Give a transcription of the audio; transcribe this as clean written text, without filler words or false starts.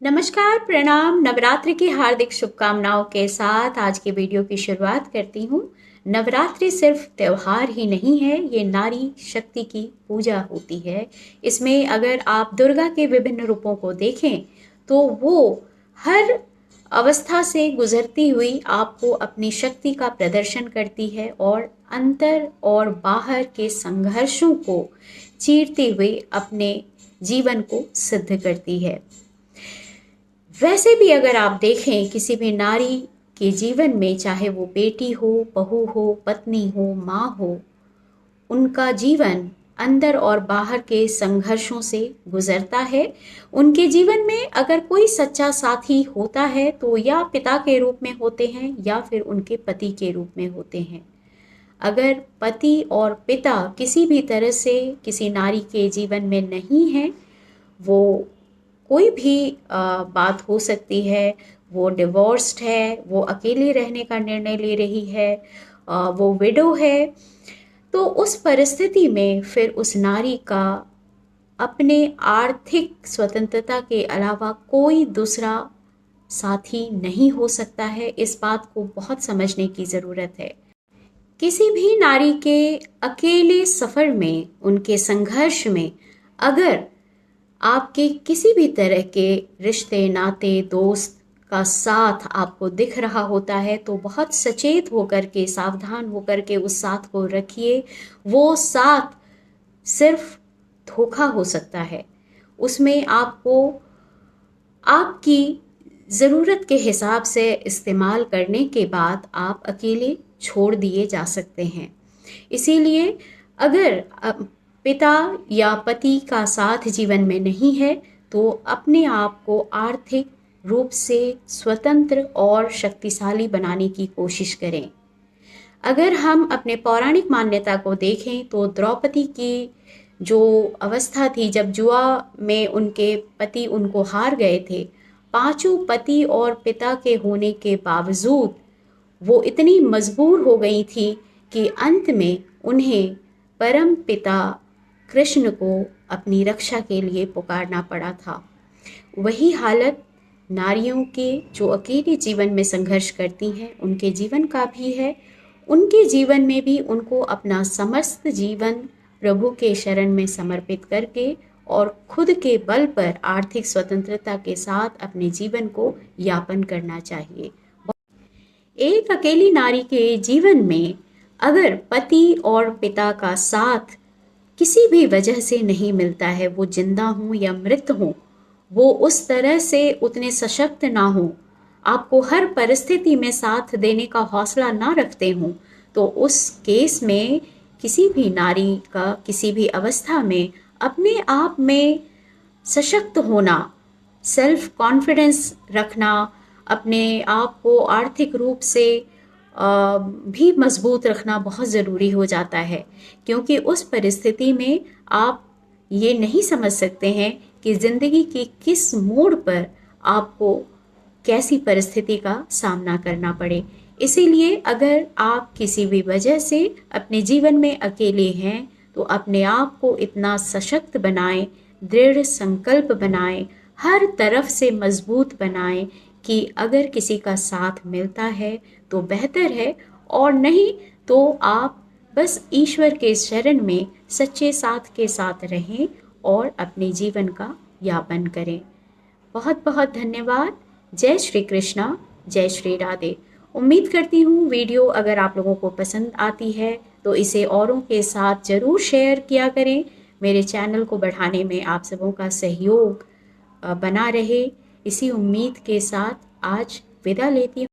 नमस्कार, प्रणाम। नवरात्रि की हार्दिक शुभकामनाओं के साथ आज की वीडियो की शुरुआत करती हूँ। नवरात्रि सिर्फ त्योहार ही नहीं है, ये नारी शक्ति की पूजा होती है। इसमें अगर आप दुर्गा के विभिन्न रूपों को देखें तो वो हर अवस्था से गुजरती हुई आपको अपनी शक्ति का प्रदर्शन करती है और अंतर और बाहर के संघर्षों को चीरते हुए अपने जीवन को सिद्ध करती है। वैसे भी अगर आप देखें किसी भी नारी के जीवन में, चाहे वो बेटी हो, बहू हो, पत्नी हो, माँ हो, उनका जीवन अंदर और बाहर के संघर्षों से गुजरता है। उनके जीवन में अगर कोई सच्चा साथी होता है तो या पिता के रूप में होते हैं या फिर उनके पति के रूप में होते हैं। अगर पति और पिता किसी भी तरह से किसी नारी के जीवन में नहीं है, वो कोई भी बात हो सकती है, वो डिवोर्स्ड है, वो अकेले रहने का निर्णय ले रही है, वो विडो है, तो उस परिस्थिति में फिर उस नारी का अपने आर्थिक स्वतंत्रता के अलावा कोई दूसरा साथी नहीं हो सकता है। इस बात को बहुत समझने की ज़रूरत है। किसी भी नारी के अकेले सफ़र में, उनके संघर्ष में अगर आपके किसी भी तरह के रिश्ते, नाते, दोस्त का साथ आपको दिख रहा होता है तो बहुत सचेत होकर के, सावधान होकर के उस साथ को रखिए। वो साथ सिर्फ धोखा हो सकता है। उसमें आपको आपकी ज़रूरत के हिसाब से इस्तेमाल करने के बाद आप अकेले छोड़ दिए जा सकते हैं। इसीलिए अगर पिता या पति का साथ जीवन में नहीं है तो अपने आप को आर्थिक रूप से स्वतंत्र और शक्तिशाली बनाने की कोशिश करें। अगर हम अपने पौराणिक मान्यता को देखें तो द्रौपदी की जो अवस्था थी, जब जुआ में उनके पति उनको हार गए थे, पांचों पति और पिता के होने के बावजूद वो इतनी मजबूर हो गई थी कि अंत में उन्हें परम पिता कृष्ण को अपनी रक्षा के लिए पुकारना पड़ा था। वही हालत नारियों के जो अकेले जीवन में संघर्ष करती हैं, उनके जीवन का भी है। उनके जीवन में भी उनको अपना समस्त जीवन प्रभु के शरण में समर्पित करके और खुद के बल पर आर्थिक स्वतंत्रता के साथ अपने जीवन को यापन करना चाहिए। एक अकेली नारी के जीवन में अगर पति और पिता का साथ किसी भी वजह से नहीं मिलता है, वो जिंदा हों या मृत हों, वो उस तरह से उतने सशक्त ना हों, आपको हर परिस्थिति में साथ देने का हौसला ना रखते हों, तो उस केस में किसी भी नारी का किसी भी अवस्था में अपने आप में सशक्त होना, सेल्फ कॉन्फिडेंस रखना, अपने आप को आर्थिक रूप से भी मजबूत रखना बहुत ज़रूरी हो जाता है। क्योंकि उस परिस्थिति में आप ये नहीं समझ सकते हैं कि ज़िंदगी के किस मोड़ पर आपको कैसी परिस्थिति का सामना करना पड़े। इसीलिए अगर आप किसी भी वजह से अपने जीवन में अकेले हैं तो अपने आप को इतना सशक्त बनाएं, दृढ़ संकल्प बनाएं, हर तरफ से मजबूत बनाएं कि अगर किसी का साथ मिलता है तो बेहतर है, और नहीं तो आप बस ईश्वर के शरण में सच्चे साथ के साथ रहें और अपने जीवन का यापन करें। बहुत बहुत धन्यवाद। जय श्री कृष्णा, जय श्री राधे। उम्मीद करती हूँ वीडियो अगर आप लोगों को पसंद आती है तो इसे औरों के साथ ज़रूर शेयर किया करें। मेरे चैनल को बढ़ाने में आप सबों का सहयोग बना रहे, इसी उम्मीद के साथ आज विदा लेती हूँ।